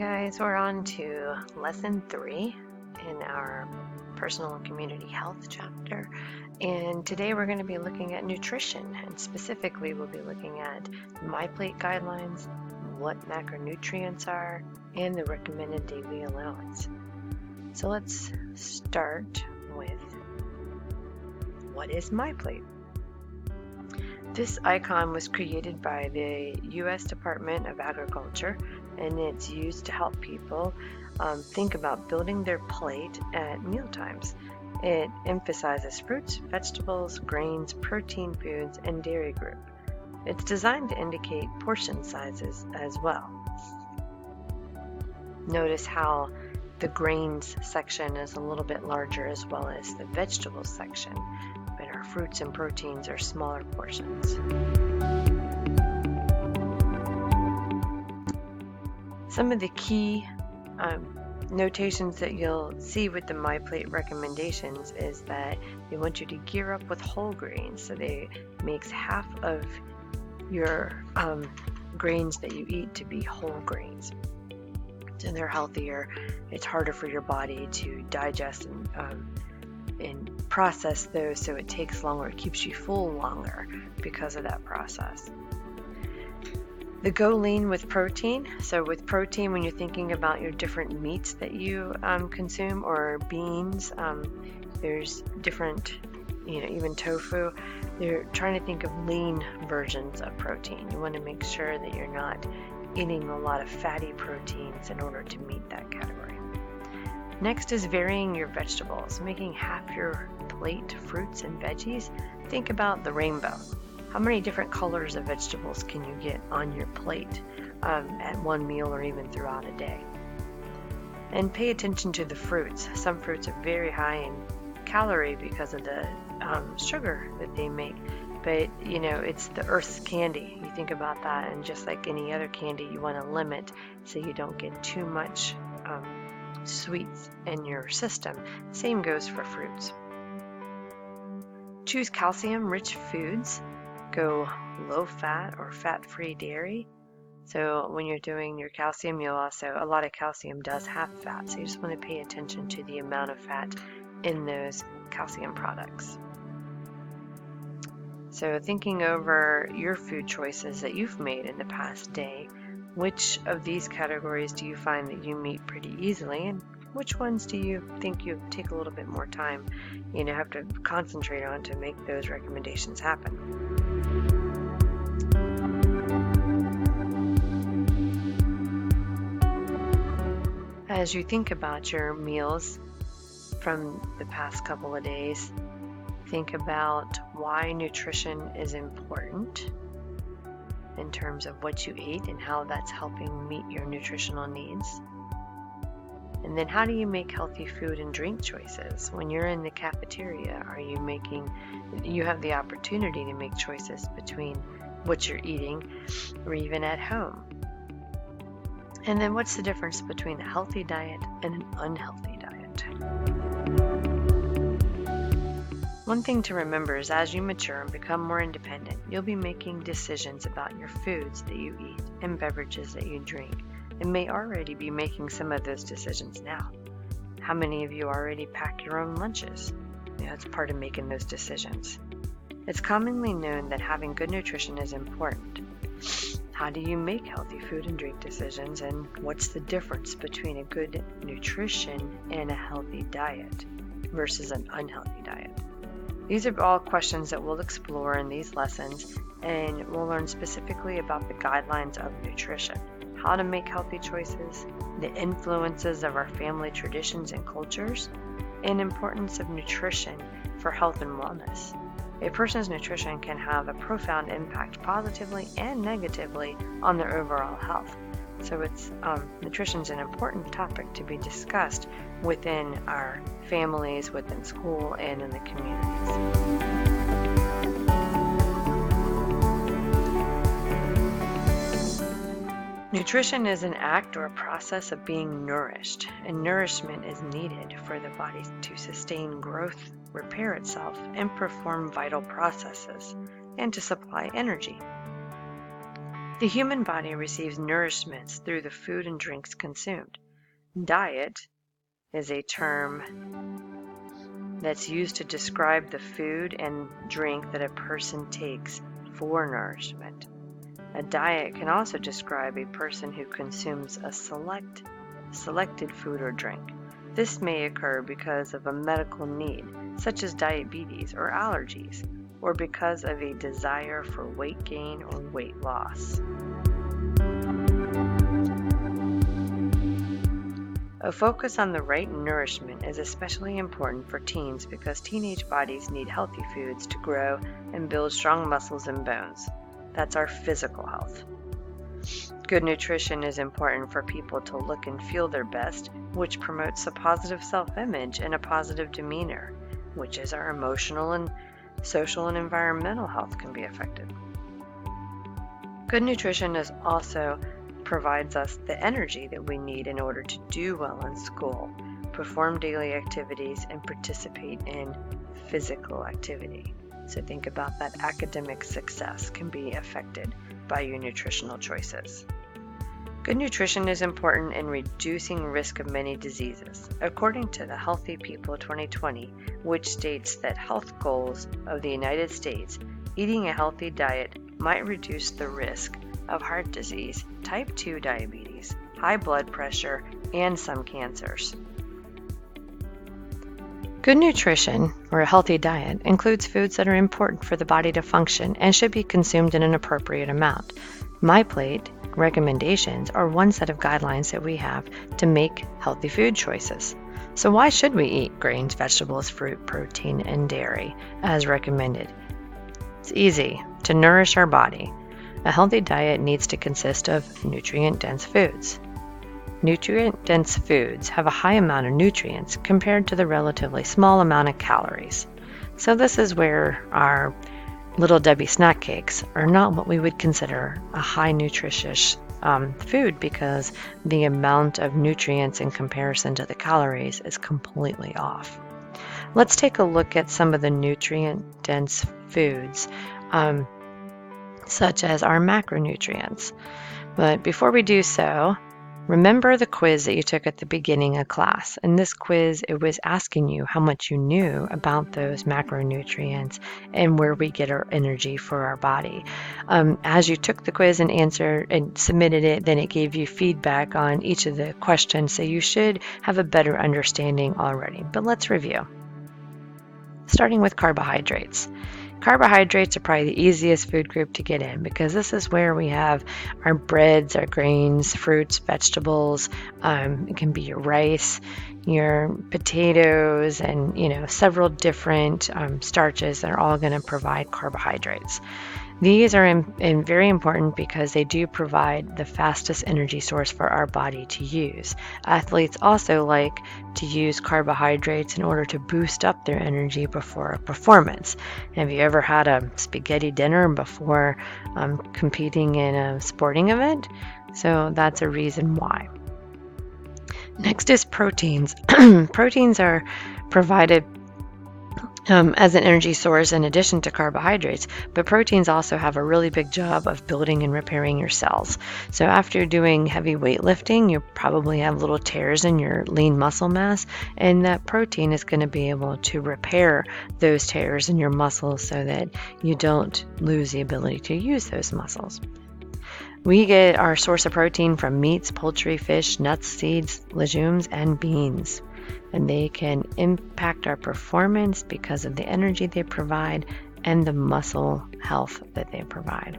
guys, we're on to lesson 3 in our personal and community health chapter, and today we're going to be looking at nutrition, and specifically we'll be looking at MyPlate guidelines, what macronutrients are, and the recommended daily allowance. So let's start with what is MyPlate? This icon was created by the U.S. Department of Agriculture, and it's used to help people think about building their plate at mealtimes. It emphasizes fruits, vegetables, grains, protein foods, and dairy group. It's designed to indicate portion sizes as well. Notice how the grains section is a little bit larger as well as the vegetables section, but our fruits and proteins are smaller portions. Some of the key notations that you'll see with the MyPlate recommendations is that they want you to gear up with whole grains, so they makes half of your grains that you eat to be whole grains. So they're healthier. It's harder for your body to digest and process those, so it takes longer. It keeps you full longer because of that process. The go lean with protein. So with protein, when you're thinking about your different meats that you consume, or beans, there's different, even tofu. You're trying to think of lean versions of protein. You want to make sure that you're not eating a lot of fatty proteins in order to meet that category. Next is varying your vegetables, making half your plate fruits and veggies. Think about the rainbow. How many different colors of vegetables can you get on your plate at one meal or even throughout a day? And pay attention to the fruits. Some fruits are very high in calorie because of the sugar that they make, but it's the earth's candy. You think about that, and just like any other candy, you want to limit so you don't get too much sweets in your system. Same goes for fruits. Choose calcium-rich foods. Go low fat or fat-free dairy. So when you're doing your calcium, a lot of calcium does have fat, so you just want to pay attention to the amount of fat in those calcium products. So thinking over your food choices that you've made in the past day, which of these categories do you find that you meet pretty easily, and which ones do you think you take a little bit more time, have to concentrate on to make those recommendations happen? As you think about your meals from the past couple of days, think about why nutrition is important in terms of what you eat and how that's helping meet your nutritional needs. And then how do you make healthy food and drink choices? When you're in the cafeteria, you have the opportunity to make choices between what you're eating or even at home. And then what's the difference between a healthy diet and an unhealthy diet? One thing to remember is as you mature and become more independent, you'll be making decisions about your foods that you eat and beverages that you drink, and may already be making some of those decisions now. How many of you already pack your own lunches? That's part of making those decisions. It's commonly known that having good nutrition is important. How do you make healthy food and drink decisions, and what's the difference between a good nutrition and a healthy diet versus an unhealthy diet? These are all questions that we'll explore in these lessons, and we'll learn specifically about the guidelines of nutrition, how to make healthy choices, the influences of our family traditions and cultures, and importance of nutrition for health and wellness. A person's nutrition can have a profound impact positively and negatively on their overall health. So nutrition is an important topic to be discussed within our families, within school, and in the communities. Nutrition is an act or a process of being nourished, and nourishment is needed for the body to sustain growth, repair itself, and perform vital processes, and to supply energy. The human body receives nourishments through the food and drinks consumed. Diet is a term that's used to describe the food and drink that a person takes for nourishment. A diet can also describe a person who consumes a selected food or drink. This may occur because of a medical need, such as diabetes or allergies, or because of a desire for weight gain or weight loss. A focus on the right nourishment is especially important for teens because teenage bodies need healthy foods to grow and build strong muscles and bones. That's our physical health. Good nutrition is important for people to look and feel their best, which promotes a positive self-image and a positive demeanor, which is our emotional and social and environmental health can be affected. Good nutrition is also provides us the energy that we need in order to do well in school, perform daily activities, and participate in physical activity. So think about that academic success can be affected by your nutritional choices. Good nutrition is important in reducing risk of many diseases. According to the Healthy People 2020, which states that health goals of the United States, eating a healthy diet might reduce the risk of heart disease, type 2 diabetes, high blood pressure, and some cancers. Good nutrition, or a healthy diet, includes foods that are important for the body to function and should be consumed in an appropriate amount. MyPlate recommendations are one set of guidelines that we have to make healthy food choices. So why should we eat grains, vegetables, fruit, protein, and dairy as recommended? It's easy. To nourish our body, a healthy diet needs to consist of nutrient-dense foods. Nutrient-dense foods have a high amount of nutrients compared to the relatively small amount of calories. So this is where our Little Debbie snack cakes are not what we would consider a high nutritious food because the amount of nutrients in comparison to the calories is completely off. Let's take a look at some of the nutrient-dense foods, such as our macronutrients. But before we do so, remember the quiz that you took at the beginning of class. In this quiz, it was asking you how much you knew about those macronutrients and where we get our energy for our body. As you took the quiz and answered and submitted it, then it gave you feedback on each of the questions, so you should have a better understanding already. But let's review. Starting with carbohydrates. Carbohydrates are probably the easiest food group to get in because this is where we have our breads, our grains, fruits, vegetables. It can be your rice, your potatoes, and several different starches that are all going to provide carbohydrates. These are very important because they do provide the fastest energy source for our body to use. Athletes also like to use carbohydrates in order to boost up their energy before a performance. Have you ever had a spaghetti dinner before competing in a sporting event? So that's a reason why. Next is proteins. Proteins are provided as an energy source in addition to carbohydrates, but proteins also have a really big job of building and repairing your cells. So after doing heavy weightlifting, you probably have little tears in your lean muscle mass, and that protein is going to be able to repair those tears in your muscles so that you don't lose the ability to use those muscles. We get our source of protein from meats, poultry, fish, nuts, seeds, legumes, and beans. And they can impact our performance because of the energy they provide and the muscle health that they provide.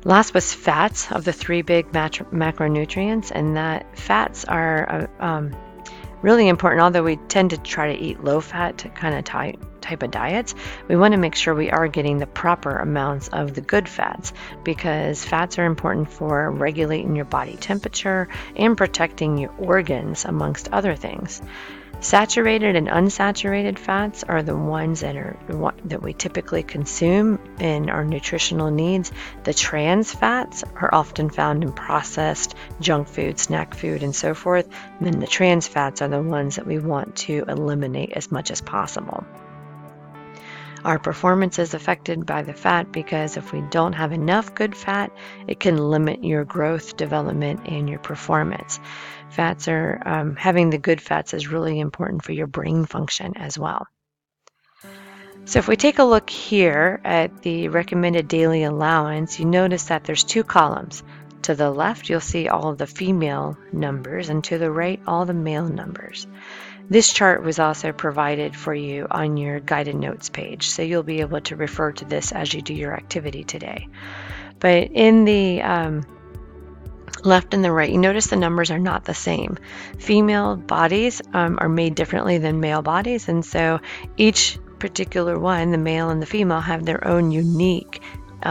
Last was fats of the three big macronutrients, and that fats are really important. Although we tend to try to eat low-fat kind of type of diets, we want to make sure we are getting the proper amounts of the good fats because fats are important for regulating your body temperature and protecting your organs, amongst other things. Saturated and unsaturated fats are the ones that we typically consume in our nutritional needs. The trans fats are often found in processed junk food, snack food, and so forth. And then the trans fats are the ones that we want to eliminate as much as possible. Our performance is affected by the fat because if we don't have enough good fat, it can limit your growth, development, and your performance. Fats are, having the good fats is really important for your brain function as well. So if we take a look here at the recommended daily allowance, you notice that there's two columns. To the left, you'll see all of the female numbers, and to the right, all the male numbers. This chart was also provided for you on your guided notes page, so you'll be able to refer to this as you do your activity today. But in the left and the right, you notice the numbers are not the same. Female bodies are made differently than male bodies, and so each particular one, the male and the female, have their own unique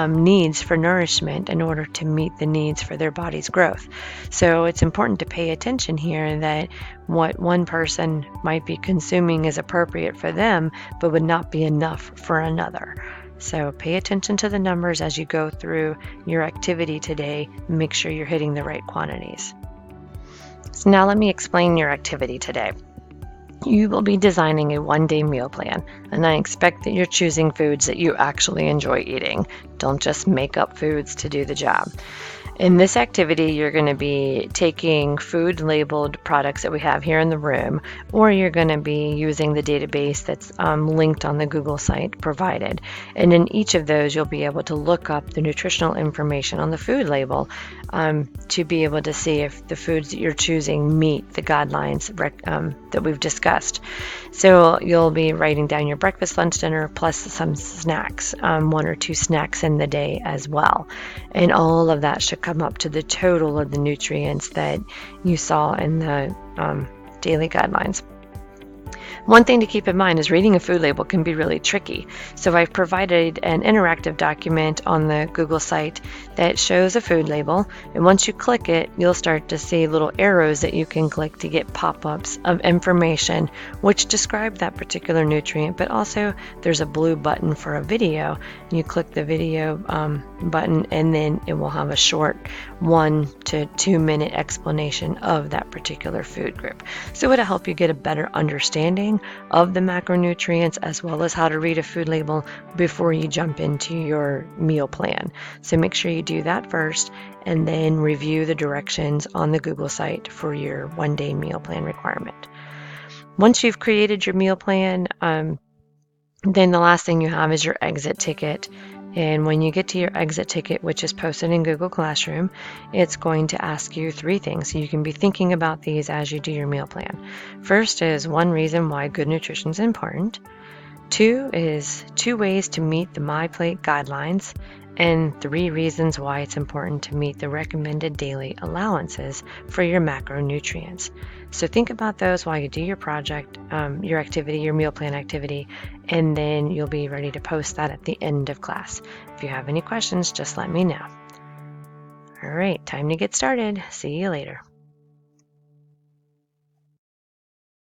needs for nourishment in order to meet the needs for their body's growth. So it's important to pay attention here that what one person might be consuming is appropriate for them, but would not be enough for another. So pay attention to the numbers as you go through your activity today. Make sure you're hitting the right quantities. So now let me explain your activity today. You will be designing a one-day meal plan, and I expect that you're choosing foods that you actually enjoy eating. Don't just make up foods to do the job. In this activity, you're going to be taking food labeled products that we have here in the room, or you're going to be using the database that's linked on the Google site provided. And in each of those, you'll be able to look up the nutritional information on the food label to be able to see if the foods that you're choosing meet the guidelines that we've discussed. So you'll be writing down your breakfast, lunch, dinner, plus some snacks, 1 or 2 snacks in the day as well. And all of that should come up to the total of the nutrients that you saw in the daily guidelines. One thing to keep in mind is reading a food label can be really tricky. So I've provided an interactive document on the Google site that shows a food label, and once you click it, you'll start to see little arrows that you can click to get pop-ups of information which describe that particular nutrient, but also there's a blue button for a video. You click the video button, and then it will have a short 1 to 2 minute explanation of that particular food group. So it'll help you get a better understanding of the macronutrients as well as how to read a food label before you jump into your meal plan. So make sure you do that first and then review the directions on the Google site for your one-day meal plan requirement. Once you've created your meal plan, then the last thing you have is your exit ticket. And when you get to your exit ticket, which is posted in Google Classroom, it's going to ask you 3 things. So you can be thinking about these as you do your meal plan. First is 1 reason why good nutrition is important. 2 is 2 ways to meet the MyPlate guidelines. And 3 reasons why it's important to meet the recommended daily allowances for your macronutrients. So think about those while you do your project, your activity, your meal plan activity, and then you'll be ready to post that at the end of class. If you have any questions, just let me know. All right, time to get started. See you later.